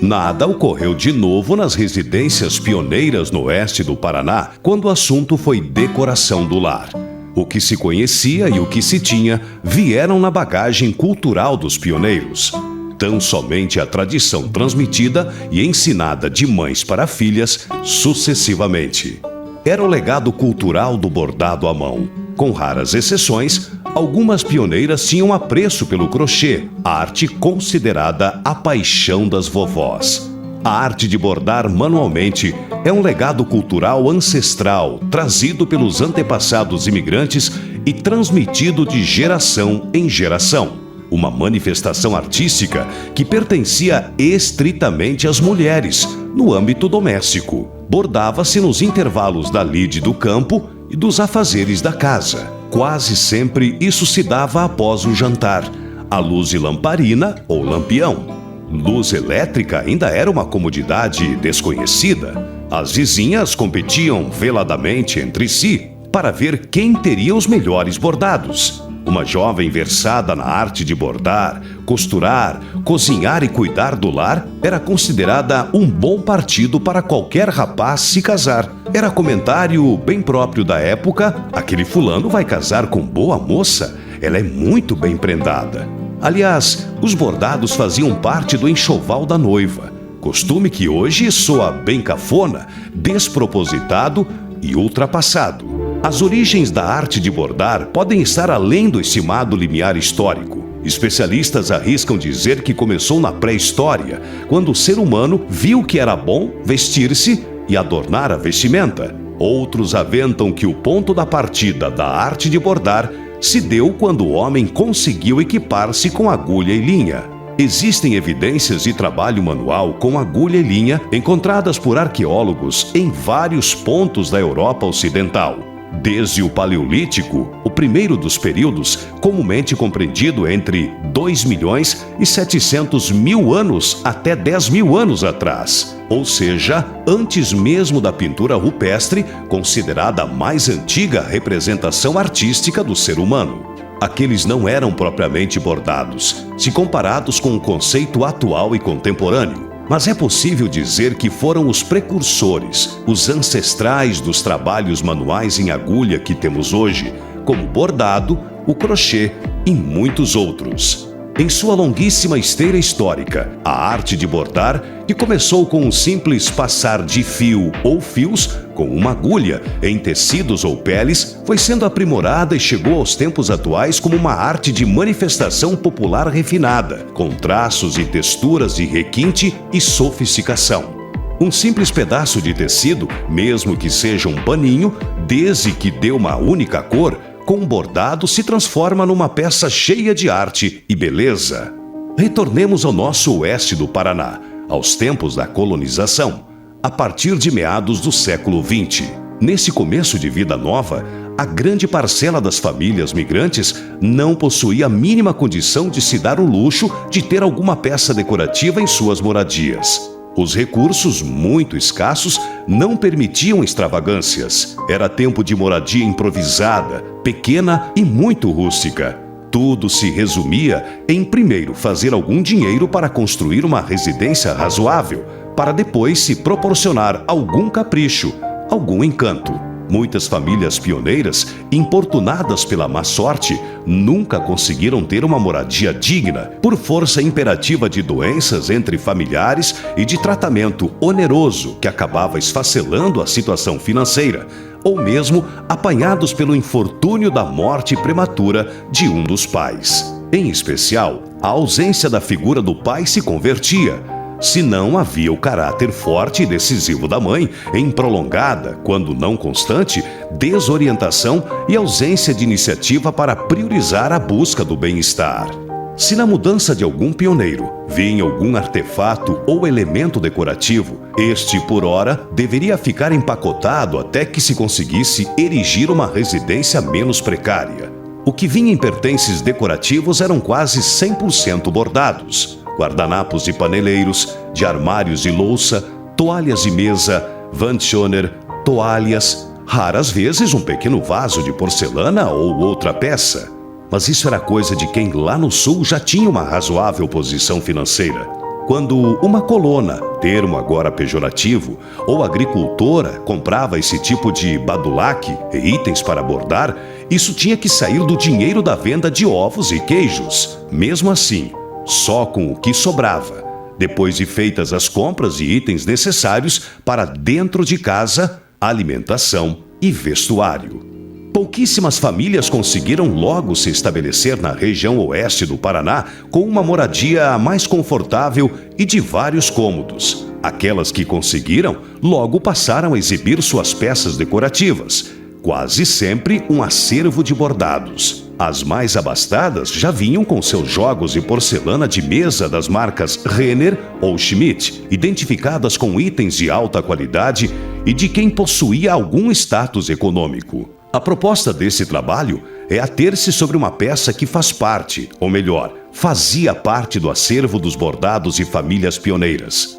Nada ocorreu de novo nas residências pioneiras no oeste do Paraná quando o assunto foi decoração do lar. O que se conhecia e o que se tinha vieram na bagagem cultural dos pioneiros. Tão somente a tradição transmitida e ensinada de mães para filhas sucessivamente. Era o legado cultural do bordado à mão. Com raras exceções, algumas pioneiras tinham apreço pelo crochê, a arte considerada a paixão das vovós. A arte de bordar manualmente é um legado cultural ancestral, trazido pelos antepassados imigrantes e transmitido de geração em geração. Uma manifestação artística que pertencia estritamente às mulheres, no âmbito doméstico. Bordava-se nos intervalos da lide do campo e dos afazeres da casa. Quase sempre isso se dava após o jantar, à luz de lamparina ou lampião. Luz elétrica ainda era uma comodidade desconhecida. As vizinhas competiam veladamente entre si para ver quem teria os melhores bordados. Uma jovem versada na arte de bordar, costurar, cozinhar e cuidar do lar era considerada um bom partido para qualquer rapaz se casar. Era comentário bem próprio da época: aquele fulano vai casar com boa moça, ela é muito bem prendada. Aliás, os bordados faziam parte do enxoval da noiva, costume que hoje soa bem cafona, despropositado e ultrapassado. As origens da arte de bordar podem estar além do estimado limiar histórico. Especialistas arriscam dizer que começou na pré-história, quando o ser humano viu que era bom vestir-se e adornar a vestimenta. Outros aventam que o ponto da partida da arte de bordar se deu quando o homem conseguiu equipar-se com agulha e linha. Existem evidências de trabalho manual com agulha e linha encontradas por arqueólogos em vários pontos da Europa Ocidental. Desde o Paleolítico, o primeiro dos períodos, comumente compreendido entre 2 milhões e 700 mil anos até 10 mil anos atrás. Ou seja, antes mesmo da pintura rupestre, considerada a mais antiga representação artística do ser humano. Aqueles não eram propriamente bordados, se comparados com o conceito atual e contemporâneo. Mas é possível dizer que foram os precursores, os ancestrais dos trabalhos manuais em agulha que temos hoje, como o bordado, o crochê e muitos outros. Em sua longuíssima esteira histórica, a arte de bordar, que começou com um simples passar de fio ou fios com uma agulha em tecidos ou peles, foi sendo aprimorada e chegou aos tempos atuais como uma arte de manifestação popular refinada, com traços e texturas de requinte e sofisticação. Um simples pedaço de tecido, mesmo que seja um paninho, desde que dê uma única cor, com um bordado se transforma numa peça cheia de arte e beleza. Retornemos ao nosso oeste do Paraná, aos tempos da colonização, a partir de meados do século XX. Nesse começo de vida nova, a grande parcela das famílias migrantes não possuía a mínima condição de se dar o luxo de ter alguma peça decorativa em suas moradias. Os recursos, muito escassos, não permitiam extravagâncias. Era tempo de moradia improvisada, pequena e muito rústica. Tudo se resumia em, primeiro, fazer algum dinheiro para construir uma residência razoável, para depois se proporcionar algum capricho, algum encanto. Muitas famílias pioneiras, importunadas pela má sorte, nunca conseguiram ter uma moradia digna, por força imperativa de doenças entre familiares e de tratamento oneroso que acabava esfacelando a situação financeira, ou mesmo apanhados pelo infortúnio da morte prematura de um dos pais. Em especial, a ausência da figura do pai se convertia. Se não havia o caráter forte e decisivo da mãe, em prolongada, quando não constante, desorientação e ausência de iniciativa para priorizar a busca do bem-estar. Se na mudança de algum pioneiro vinha algum artefato ou elemento decorativo, este, por hora, deveria ficar empacotado até que se conseguisse erigir uma residência menos precária. O que vinha em pertences decorativos eram quase 100% bordados. Guardanapos de paneleiros, de armários de louça, toalhas de mesa, Wandschöner, toalhas, raras vezes um pequeno vaso de porcelana ou outra peça. mas isso era coisa de quem lá no sul já tinha uma razoável posição financeira. Quando uma colona, termo agora pejorativo, ou agricultora comprava esse tipo de badulaque e itens para bordar, isso tinha que sair do dinheiro da venda de ovos e queijos. Mesmo assim, só com o que sobrava, depois de feitas as compras e itens necessários para dentro de casa, alimentação e vestuário. Pouquíssimas famílias conseguiram logo se estabelecer na região oeste do Paraná com uma moradia mais confortável e de vários cômodos. Aquelas que conseguiram logo passaram a exibir suas peças decorativas, quase sempre um acervo de bordados. As mais abastadas já vinham com seus jogos de porcelana de mesa das marcas Renner ou Schmidt, identificadas com itens de alta qualidade e de quem possuía algum status econômico. A proposta desse trabalho é ater-se sobre uma peça que faz parte, ou melhor, fazia parte do acervo dos bordados de famílias pioneiras.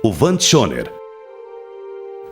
O Wandschöner.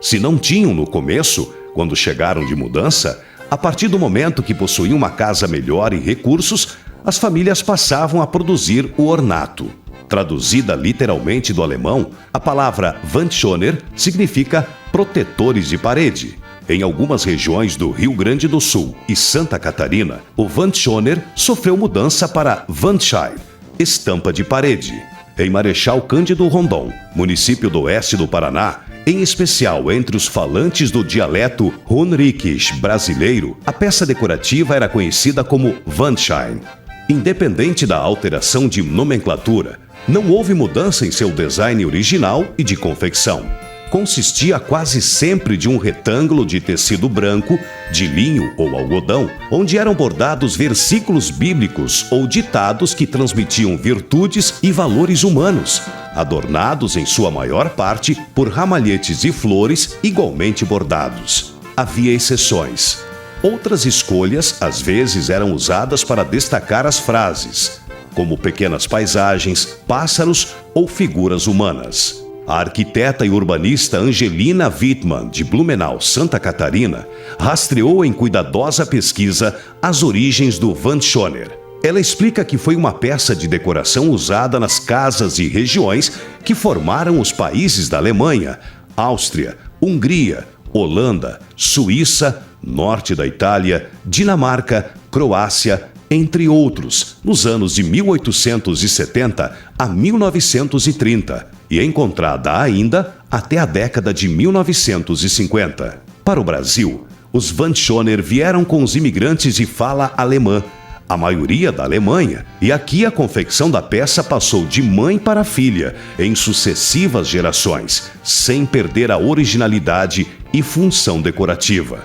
Se não tinham no começo, quando chegaram de mudança, a partir do momento que possuíam uma casa melhor e recursos, as famílias passavam a produzir o ornato. Traduzida literalmente do alemão, a palavra Wandschöner significa protetores de parede. Em algumas regiões do Rio Grande do Sul e Santa Catarina, o Wandschöner sofreu mudança para Wandschein, estampa de parede. Em Marechal Cândido Rondon, município do oeste do Paraná, em especial entre os falantes do dialeto Rundrickisch brasileiro, a peça decorativa era conhecida como Wandschein. Independente da alteração de nomenclatura, não houve mudança em seu design original e de confecção. Consistia quase sempre de um retângulo de tecido branco, de linho ou algodão, onde eram bordados versículos bíblicos ou ditados que transmitiam virtudes e valores humanos, adornados em sua maior parte por ramalhetes e flores igualmente bordados. Havia exceções. Outras escolhas às vezes eram usadas para destacar as frases, como pequenas paisagens, pássaros ou figuras humanas. A arquiteta e urbanista Angelina Wittmann, de Blumenau, Santa Catarina, rastreou em cuidadosa pesquisa as origens do Wandschöner. Ela explica que foi uma peça de decoração usada nas casas e regiões que formaram os países da Alemanha, Áustria, Hungria, Holanda, Suíça, norte da Itália, Dinamarca, Croácia, entre outros, nos anos de 1870 a 1930 e encontrada ainda até a década de 1950. Para o Brasil, os Wandschöner vieram com os imigrantes de fala alemã, a maioria da Alemanha, e aqui a confecção da peça passou de mãe para filha em sucessivas gerações, sem perder a originalidade e função decorativa.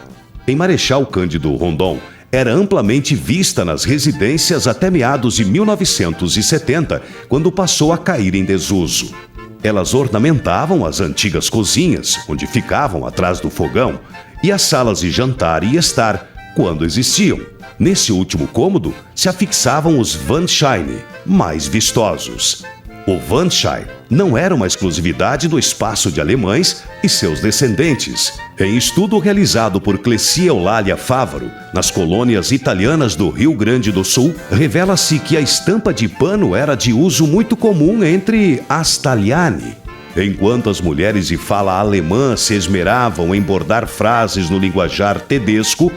Em Marechal Cândido Rondon, era amplamente vista nas residências até meados de 1970, quando passou a cair em desuso. Elas ornamentavam as antigas cozinhas, onde ficavam atrás do fogão, e as salas de jantar e estar, quando existiam. Nesse último cômodo se afixavam os Wandschein, mais vistosos. O Wandschein não era uma exclusividade do espaço de alemães e seus descendentes. Em estudo realizado por Clessia Eulália Fávaro, nas colônias italianas do Rio Grande do Sul, revela-se que a estampa de pano era de uso muito comum entre as Taliani. Enquanto as mulheres de fala alemã se esmeravam em bordar frases no linguajar tedesco,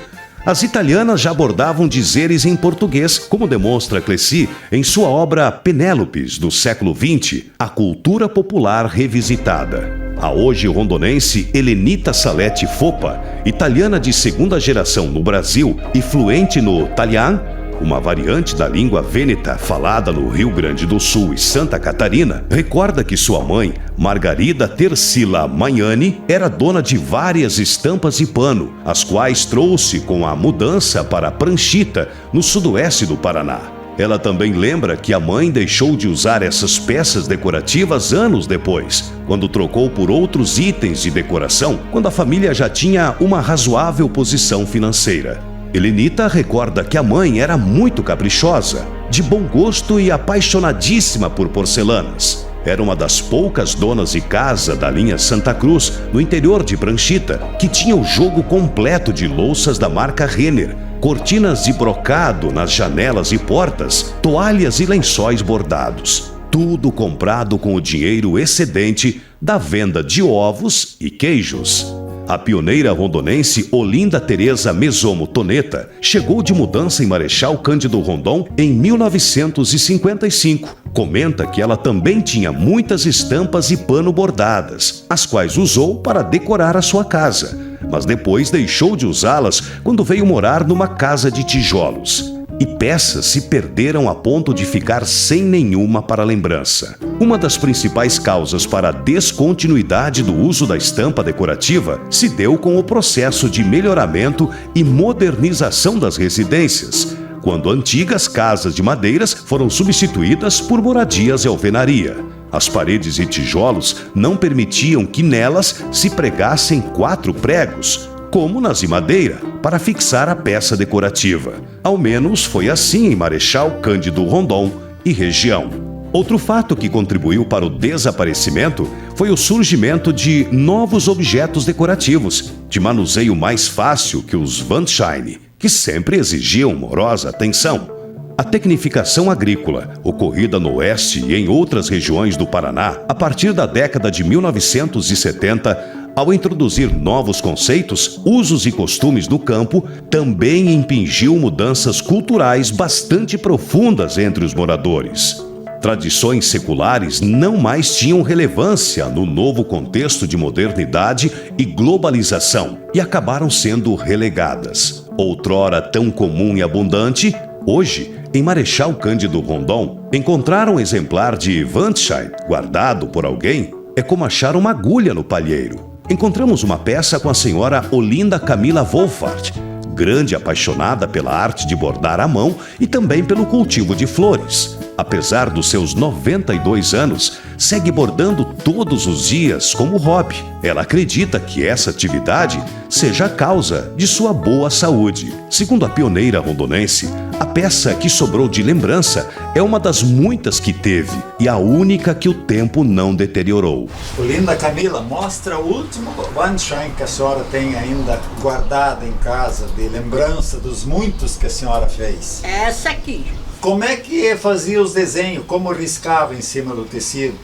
as italianas já bordavam dizeres em português, como demonstra Clessia em sua obra Penélopes, do século XX, A Cultura Popular Revisitada. A hoje rondonense Helenita Saletti Foppa, italiana de segunda geração no Brasil e fluente no Talian, uma variante da língua vêneta falada no Rio Grande do Sul e Santa Catarina, recorda que sua mãe, Margarida Tersila Magnani, era dona de várias estampas de pano, as quais trouxe com a mudança para Pranchita, no sudoeste do Paraná. Ela também lembra que a mãe deixou de usar essas peças decorativas anos depois, quando trocou por outros itens de decoração, quando a família já tinha uma razoável posição financeira. Helenita recorda que a mãe era muito caprichosa, de bom gosto e apaixonadíssima por porcelanas. Era uma das poucas donas de casa da linha Santa Cruz, no interior de Pranchita, que tinha o jogo completo de louças da marca Renner, cortinas de brocado nas janelas e portas, toalhas e lençóis bordados. Tudo comprado com o dinheiro excedente da venda de ovos e queijos. A pioneira rondonense Olinda Teresa Mesomo Toneta chegou de mudança em Marechal Cândido Rondon em 1955. Comenta que ela também tinha muitas estampas e pano bordadas, as quais usou para decorar a sua casa, mas depois deixou de usá-las quando veio morar numa casa de tijolos. E peças se perderam a ponto de ficar sem nenhuma para lembrança. Uma das principais causas para a descontinuidade do uso da estampa decorativa se deu com o processo de melhoramento e modernização das residências, quando antigas casas de madeiras foram substituídas por moradias e alvenaria. As paredes e tijolos não permitiam que nelas se pregassem 4 pregos, como nas de madeira, para fixar a peça decorativa. Ao menos foi assim em Marechal Cândido Rondon e região. Outro fato que contribuiu para o desaparecimento foi o surgimento de novos objetos decorativos, de manuseio mais fácil que os Wandscheine, que sempre exigiam morosa atenção. A tecnificação agrícola, ocorrida no oeste e em outras regiões do Paraná, a partir da década de 1970, ao introduzir novos conceitos, usos e costumes no campo, também impingiu mudanças culturais bastante profundas entre os moradores. Tradições seculares não mais tinham relevância no novo contexto de modernidade e globalização e acabaram sendo relegadas. Outrora tão comum e abundante, hoje, em Marechal Cândido Rondon, encontrar um exemplar de Wandscheine guardado por alguém é como achar uma agulha no palheiro. Encontramos uma peça com a senhora Olinda Camila Wolfart, grande apaixonada pela arte de bordar à mão e também pelo cultivo de flores. Apesar dos seus 92 anos, segue bordando todos os dias como hobby. Ela acredita que essa atividade seja a causa de sua boa saúde. Segundo a pioneira rondonense, a peça que sobrou de lembrança é uma das muitas que teve e a única que o tempo não deteriorou. Olinda Camila, mostra o último Wandscheine que a senhora tem ainda guardado em casa, de lembrança dos muitos que a senhora fez. Essa aqui. Como é que fazia os desenhos? Como riscava em cima do tecido?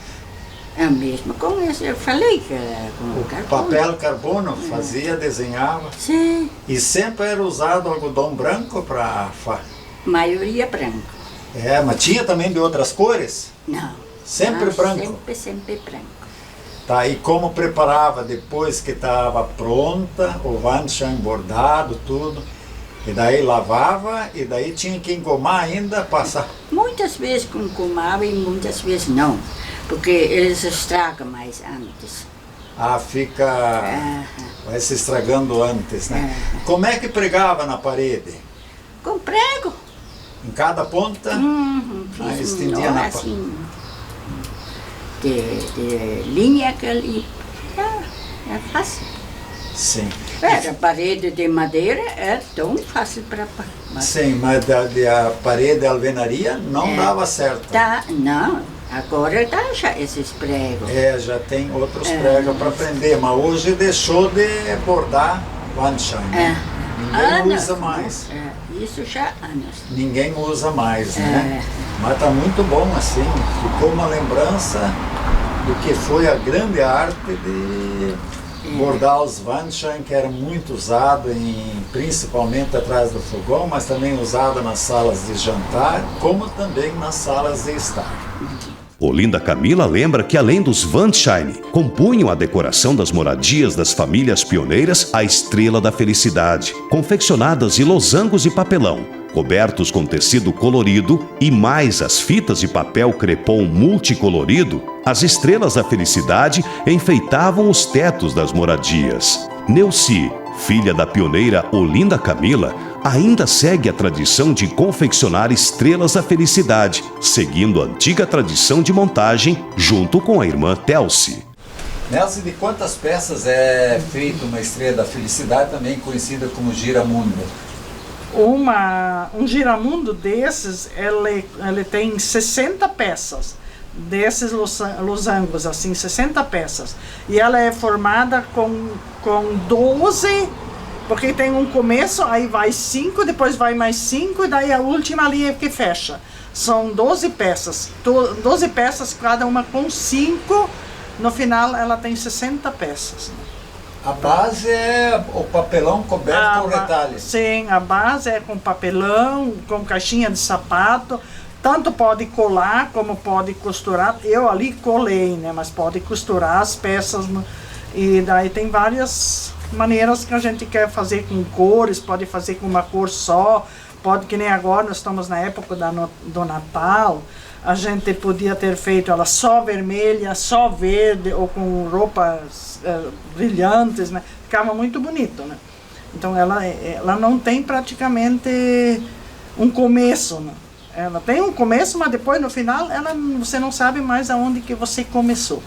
É mesmo, como eu falei que era com O carbono. papel carbono fazia, desenhava. Sim, E sempre era usado algodão branco para... maioria branco. É, mas tinha também de outras cores? Não. Sempre não, branco? Sempre branco. Tá, e como preparava depois que estava pronta, o Wandscheine bordado, tudo? E daí lavava e daí tinha que engomar ainda, passar. Muitas vezes comava e muitas vezes não, porque eles estragam mais antes. Ah, fica... vai se estragando antes, né? Como é que pregava na parede? Com prego. Em cada ponta? Estendia na assim, de linha que ali. É fácil. Sim. A parede de madeira é tão fácil para... Sim, mas a parede de alvenaria não dava certo. Tá, não, agora tá já esses pregos. É, já tem outros pregos para prender, mas hoje deixou de bordar Wandscheine. Ninguém usa mais. Isso já há anos. Ninguém usa mais, né? Mas tá muito bom assim, ficou uma lembrança do que foi a grande arte de bordar os Wandscheine, que era muito usado principalmente atrás do fogão, mas também usado nas salas de jantar, como também nas salas de estar. Olinda Camila lembra que além dos Wandscheine, compunham a decoração das moradias das famílias pioneiras a Estrela da Felicidade, confeccionadas de losangos e papelão, cobertos com tecido colorido e mais as fitas de papel crepom multicolorido, as estrelas da felicidade enfeitavam os tetos das moradias. Neuci, filha da pioneira Olinda Camila, ainda segue a tradição de confeccionar estrelas da felicidade, seguindo a antiga tradição de montagem junto com a irmã Telci. Nelson, de quantas peças é feita uma estrela da felicidade, também conhecida como giramundo? Um giramundo desses, ele tem 60 peças, desses losangos, assim, 60 peças. E ela é formada com 12 Porque tem um começo, aí vai 5, depois vai mais 5, e daí a última linha que fecha. São 12 peças. 12 peças, cada uma com 5. No final, ela tem 60 peças. A base é o papelão coberto com retalhos. Sim, a base é com papelão, com caixinha de sapato. Tanto pode colar, como pode costurar. Eu ali colei, né? Mas pode costurar as peças. E daí tem várias maneiras que a gente quer fazer com cores. Pode fazer com uma cor só. Pode, que nem agora, nós estamos na época do Natal. A gente podia ter feito ela só vermelha, só verde, ou com roupas brilhantes, né? Ficava muito bonito, né? Então ela não tem praticamente um começo, né? Ela tem um começo, mas depois no final você não sabe mais aonde que você começou.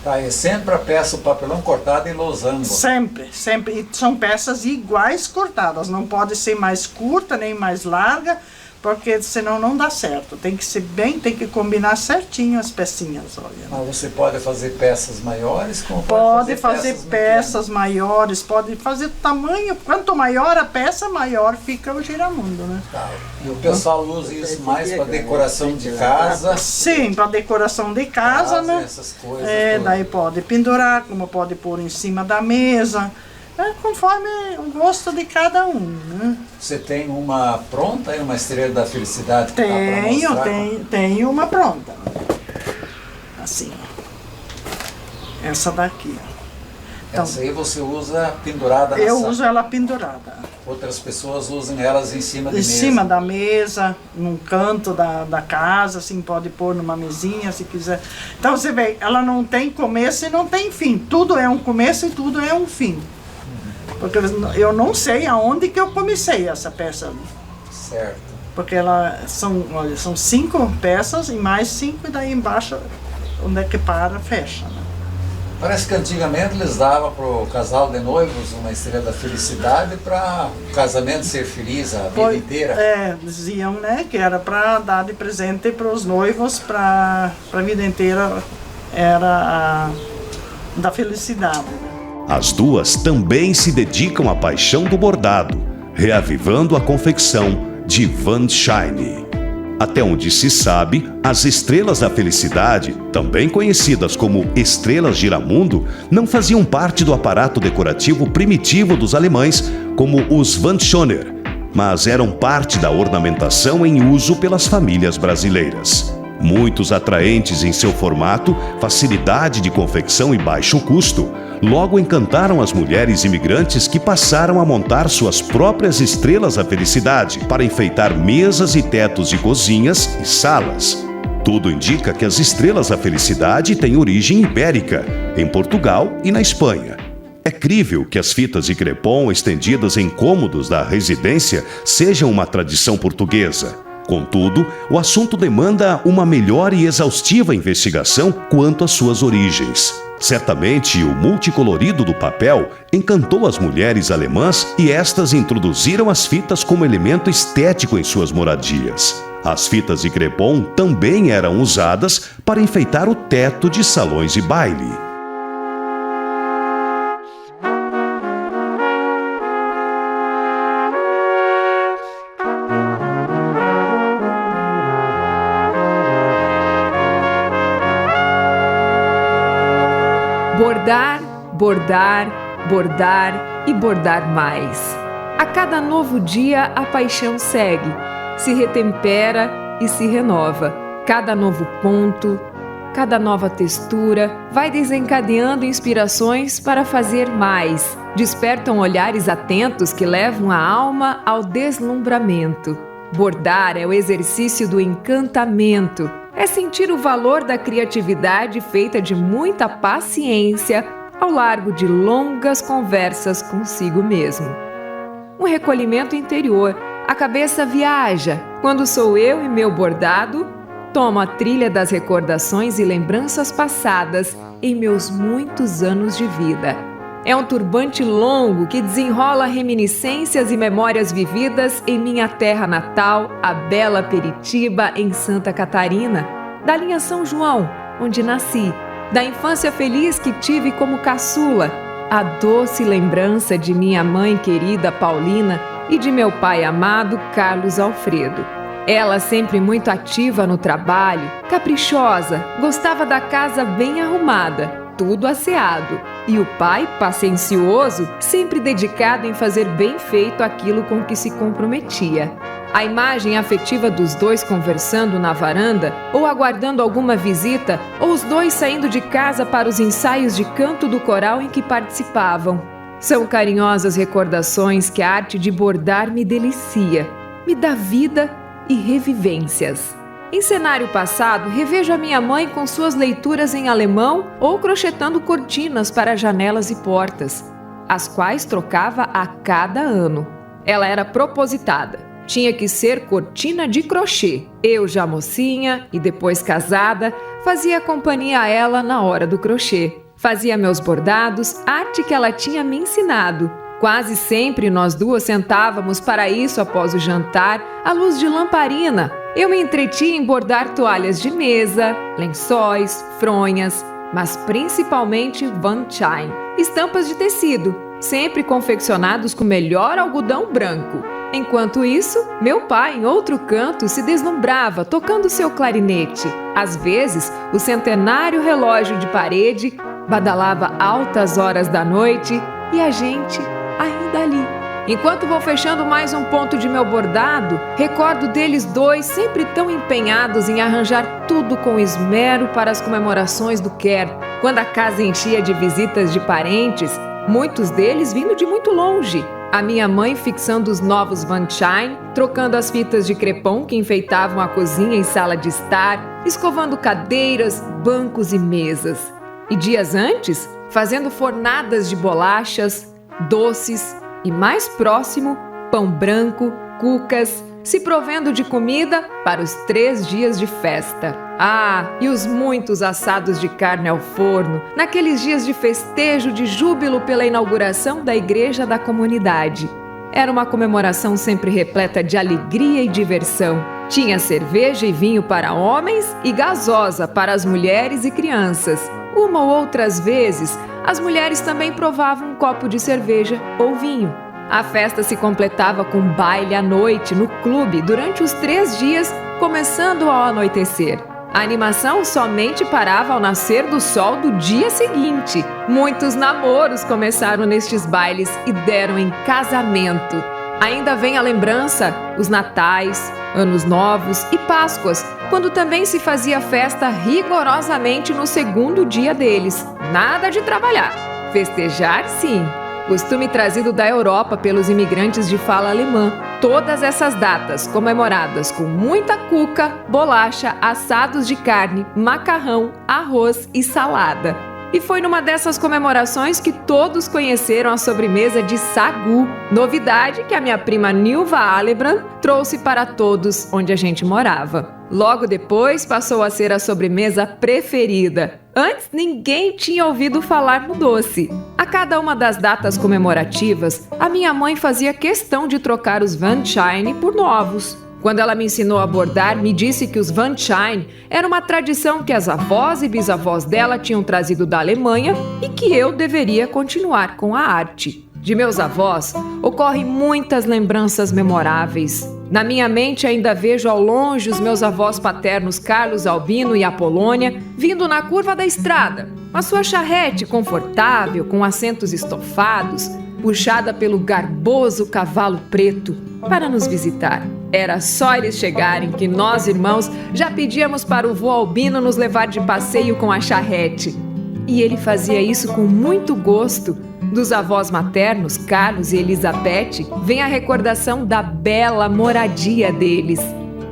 Tá, e sempre a peça, o papelão cortado em losango. Sempre, sempre. E são peças iguais cortadas, não pode ser mais curta nem mais larga, porque senão não dá certo. Tem que ser bem, tem que combinar certinho as pecinhas, olha. Mas você pode fazer peças maiores? Como pode fazer peças maiores, pode fazer tamanho. Quanto maior a peça, maior fica o giramundo, né? Tá. E o pessoal usa isso mais para decoração de casa? Sim, para decoração de casa, né? Essas coisas. Daí pode pendurar, como pode pôr em cima da mesa. Conforme o gosto de cada um, né? Você tem uma pronta e uma estrela da felicidade? Tenho uma pronta. Assim, ó. Essa daqui, ó. Então, essa aí você usa pendurada na eu sala. uso ela pendurada. Outras pessoas usam elas em cima de Em mesa. cima da mesa, num canto da casa, assim, pode pôr numa mesinha, se quiser. Então, você vê, ela não tem começo e não tem fim. Tudo é um começo e tudo é um fim. Porque eu não sei aonde que eu comecei essa peça ali. Certo. Porque são 5 peças e mais 5, e daí embaixo, onde é que fecha, né? Parece que antigamente eles davam para o casal de noivos uma estrela da felicidade para o casamento ser feliz a vida inteira. Diziam, né, que era para dar de presente para os noivos, para a vida inteira, era da felicidade, né? As duas também se dedicam à paixão do bordado, reavivando a confecção de Van Shine. Até onde se sabe, as estrelas da felicidade, também conhecidas como estrelas giramundo, não faziam parte do aparato decorativo primitivo dos alemães, como os Van Schoner, mas eram parte da ornamentação em uso pelas famílias brasileiras. Muitos atraentes em seu formato, facilidade de confecção e baixo custo, logo encantaram as mulheres imigrantes que passaram a montar suas próprias estrelas da felicidade para enfeitar mesas e tetos de cozinhas e salas. Tudo indica que as estrelas da felicidade têm origem ibérica, em Portugal e na Espanha. É crível que as fitas de crepom estendidas em cômodos da residência sejam uma tradição portuguesa. Contudo, o assunto demanda uma melhor e exaustiva investigação quanto às suas origens. Certamente, o multicolorido do papel encantou as mulheres alemãs e estas introduziram as fitas como elemento estético em suas moradias. As fitas de crepom também eram usadas para enfeitar o teto de salões de baile. Bordar, bordar, bordar e bordar mais. A cada novo dia a paixão segue, se retempera e se renova. Cada novo ponto, cada nova textura vai desencadeando inspirações para fazer mais. Despertam olhares atentos que levam a alma ao deslumbramento. Bordar é o exercício do encantamento. É sentir o valor da criatividade feita de muita paciência ao largo de longas conversas consigo mesmo. Um recolhimento interior, a cabeça viaja. Quando sou eu e meu bordado, tomo a trilha das recordações e lembranças passadas em meus muitos anos de vida. É um turbante longo que desenrola reminiscências e memórias vividas em minha terra natal, a bela Peritiba, em Santa Catarina, da linha São João, onde nasci, da infância feliz que tive como caçula, a doce lembrança de minha mãe querida Paulina e de meu pai amado Carlos Alfredo. Ela sempre muito ativa no trabalho, caprichosa, gostava da casa bem arrumada, tudo asseado. E o pai, paciencioso, sempre dedicado em fazer bem feito aquilo com que se comprometia. A imagem afetiva dos dois conversando na varanda, ou aguardando alguma visita, ou os dois saindo de casa para os ensaios de canto do coral em que participavam. São carinhosas recordações que a arte de bordar me delicia, me dá vida e revivências. Em cenário passado, revejo a minha mãe com suas leituras em alemão ou crochetando cortinas para janelas e portas, as quais trocava a cada ano. Ela era propositada. Tinha que ser cortina de crochê. Eu, já mocinha e depois casada, fazia companhia a ela na hora do crochê. Fazia meus bordados, arte que ela tinha me ensinado. Quase sempre nós duas sentávamos para isso após o jantar, à luz de lamparina. Eu me entretinha em bordar toalhas de mesa, lençóis, fronhas, mas principalmente Wandschein, estampas de tecido, sempre confeccionados com o melhor algodão branco. Enquanto isso, meu pai, em outro canto, se deslumbrava tocando seu clarinete. Às vezes, o centenário relógio de parede badalava altas horas da noite e a gente ainda ali. Enquanto vou fechando mais um ponto de meu bordado, recordo deles dois sempre tão empenhados em arranjar tudo com esmero para as comemorações do Quer, quando a casa enchia de visitas de parentes, muitos deles vindo de muito longe. A minha mãe fixando os novos Wandschein, trocando as fitas de crepom que enfeitavam a cozinha e sala de estar, escovando cadeiras, bancos e mesas. E dias antes, fazendo fornadas de bolachas, doces e, mais próximo, pão branco, cucas, se provendo de comida para os 3 dias de festa. Ah, e os muitos assados de carne ao forno, naqueles dias de festejo, de júbilo pela inauguração da igreja da comunidade. Era uma comemoração sempre repleta de alegria e diversão. Tinha cerveja e vinho para homens e gasosa para as mulheres e crianças. Uma ou outras vezes, as mulheres também provavam um copo de cerveja ou vinho. A festa se completava com baile à noite no clube durante os 3 dias, começando ao anoitecer. A animação somente parava ao nascer do sol do dia seguinte. Muitos namoros começaram nestes bailes e deram em casamento. Ainda vem a lembrança, os natais, anos novos e Páscoas, quando também se fazia festa rigorosamente no 2º dia deles. Nada de trabalhar. Festejar, sim. Costume trazido da Europa pelos imigrantes de fala alemã. Todas essas datas comemoradas com muita cuca, bolacha, assados de carne, macarrão, arroz e salada. E foi numa dessas comemorações que todos conheceram a sobremesa de sagu, novidade que a minha prima Nilva Alebrand trouxe para todos onde a gente morava. Logo depois passou a ser a sobremesa preferida. Antes ninguém tinha ouvido falar no doce. A cada uma das datas comemorativas, a minha mãe fazia questão de trocar os Wandschein por novos. Quando ela me ensinou a bordar, me disse que os Wandschein era uma tradição que as avós e bisavós dela tinham trazido da Alemanha e que eu deveria continuar com a arte. De meus avós, ocorrem muitas lembranças memoráveis. Na minha mente ainda vejo ao longe os meus avós paternos Carlos Albino e Apolônia vindo na curva da estrada, a sua charrete confortável, com assentos estofados, puxada pelo garboso cavalo preto, para nos visitar. Era só eles chegarem que nós, irmãos, já pedíamos para o vô Albino nos levar de passeio com a charrete. E ele fazia isso com muito gosto. Dos avós maternos, Carlos e Elizabeth, vem a recordação da bela moradia deles.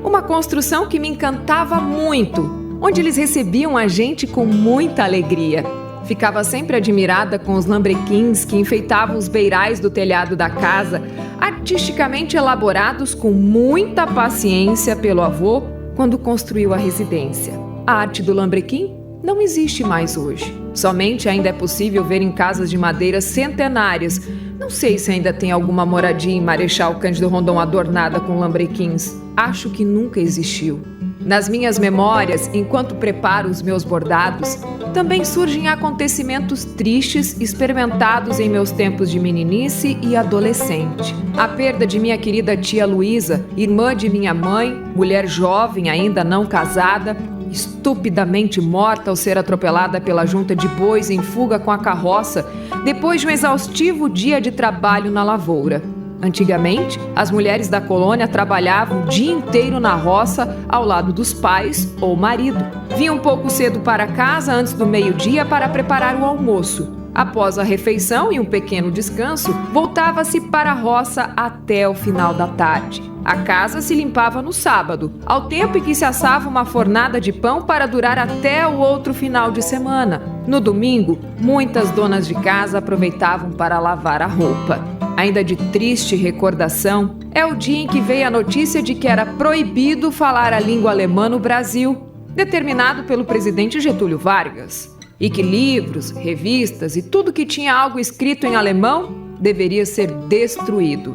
Uma construção que me encantava muito, onde eles recebiam a gente com muita alegria. Ficava sempre admirada com os lambrequins que enfeitavam os beirais do telhado da casa, artisticamente elaborados com muita paciência pelo avô quando construiu a residência. A arte do lambrequim não existe mais hoje. Somente ainda é possível ver em casas de madeira centenárias. Não sei se ainda tem alguma moradia em Marechal Cândido Rondon adornada com lambrequins. Acho que nunca existiu. Nas minhas memórias, enquanto preparo os meus bordados, também surgem acontecimentos tristes experimentados em meus tempos de meninice e adolescente. A perda de minha querida tia Luísa, irmã de minha mãe, mulher jovem ainda não casada, estupidamente morta ao ser atropelada pela junta de bois em fuga com a carroça, depois de um exaustivo dia de trabalho na lavoura. Antigamente, as mulheres da colônia trabalhavam o dia inteiro na roça ao lado dos pais ou marido. Vinham um pouco cedo para casa antes do meio-dia para preparar o almoço. Após a refeição e um pequeno descanso, voltava-se para a roça até o final da tarde. A casa se limpava no sábado, ao tempo em que se assava uma fornada de pão para durar até o outro final de semana. No domingo, muitas donas de casa aproveitavam para lavar a roupa. Ainda de triste recordação, é o dia em que veio a notícia de que era proibido falar a língua alemã no Brasil, determinado pelo presidente Getúlio Vargas, e que livros, revistas e tudo que tinha algo escrito em alemão deveria ser destruído.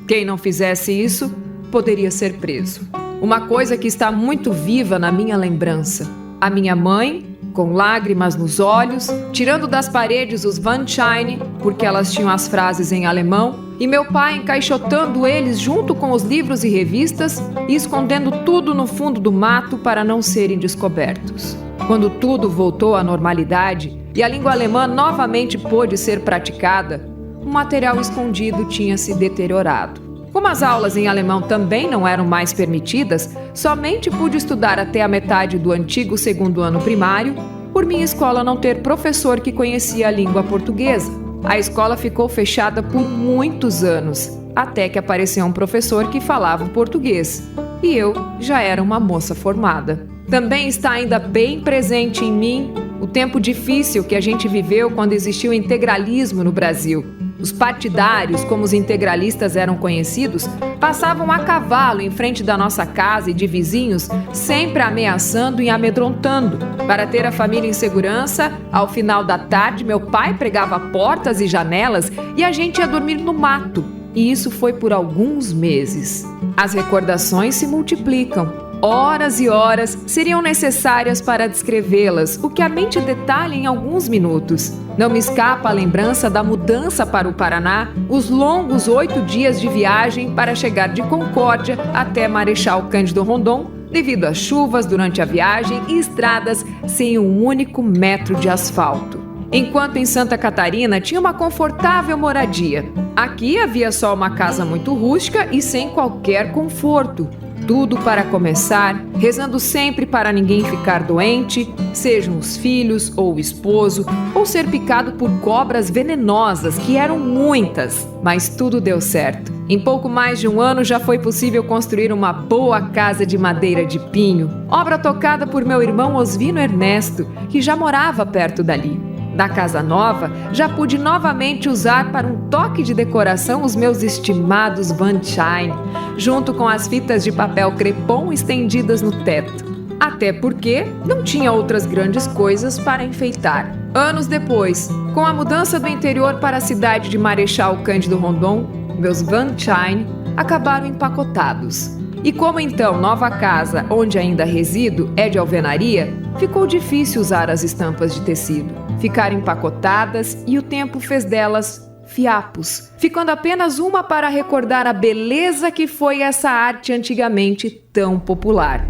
Quem não fizesse isso poderia ser preso. Uma coisa que está muito viva na minha lembrança: a minha mãe, com lágrimas nos olhos, tirando das paredes os Wandscheine, porque elas tinham as frases em alemão, e meu pai encaixotando eles junto com os livros e revistas e escondendo tudo no fundo do mato para não serem descobertos. Quando tudo voltou à normalidade e a língua alemã novamente pôde ser praticada, o material escondido tinha se deteriorado. Como as aulas em alemão também não eram mais permitidas, somente pude estudar até a metade do antigo segundo ano primário, por minha escola não ter professor que conhecia a língua portuguesa. A escola ficou fechada por muitos anos, até que apareceu um professor que falava português. E eu já era uma moça formada. Também está ainda bem presente em mim o tempo difícil que a gente viveu quando existiu o integralismo no Brasil. Os partidários, como os integralistas eram conhecidos, passavam a cavalo em frente da nossa casa e de vizinhos, sempre ameaçando e amedrontando. Para ter a família em segurança, ao final da tarde, meu pai pregava portas e janelas e a gente ia dormir no mato. E isso foi por alguns meses. As recordações se multiplicam. Horas e horas seriam necessárias para descrevê-las, o que a mente detalha em alguns minutos. Não me escapa a lembrança da mudança para o Paraná, os longos 8 dias de viagem para chegar de Concórdia até Marechal Cândido Rondon, devido às chuvas durante a viagem e estradas sem um único metro de asfalto. Enquanto em Santa Catarina tinha uma confortável moradia. Aqui havia só uma casa muito rústica e sem qualquer conforto. Tudo para começar, rezando sempre para ninguém ficar doente, sejam os filhos ou o esposo, ou ser picado por cobras venenosas, que eram muitas, mas tudo deu certo. Em pouco mais de um ano já foi possível construir uma boa casa de madeira de pinho, obra tocada por meu irmão Osvino Ernesto, que já morava perto dali. Da casa nova, já pude novamente usar para um toque de decoração os meus estimados Wandscheine, junto com as fitas de papel crepom estendidas no teto. Até porque não tinha outras grandes coisas para enfeitar. Anos depois, com a mudança do interior para a cidade de Marechal Cândido Rondon, meus Wandscheine acabaram empacotados. E como então nova casa, onde ainda resido, é de alvenaria, ficou difícil usar as estampas de tecido. Ficaram empacotadas e o tempo fez delas fiapos, ficando apenas uma para recordar a beleza que foi essa arte antigamente tão popular.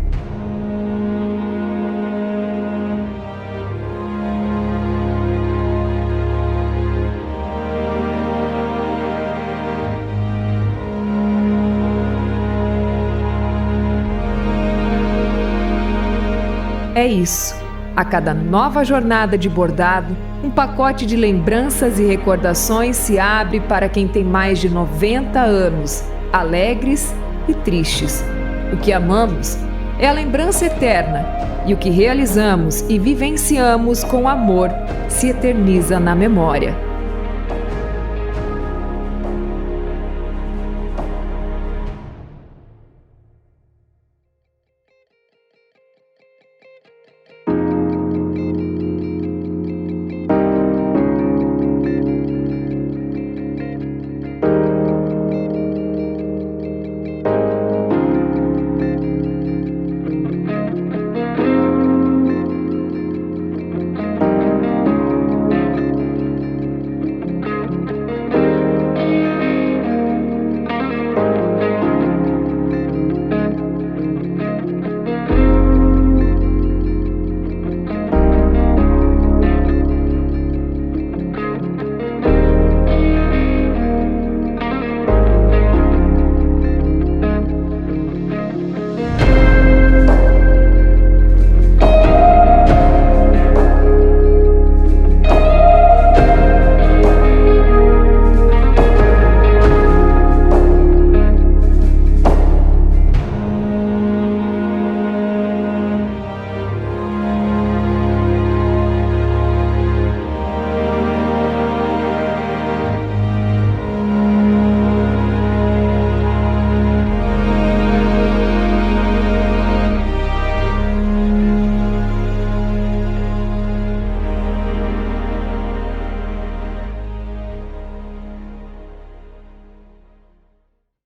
É isso. A cada nova jornada de bordado, um pacote de lembranças e recordações se abre para quem tem mais de 90 anos, alegres e tristes. O que amamos é a lembrança eterna, e o que realizamos e vivenciamos com amor se eterniza na memória.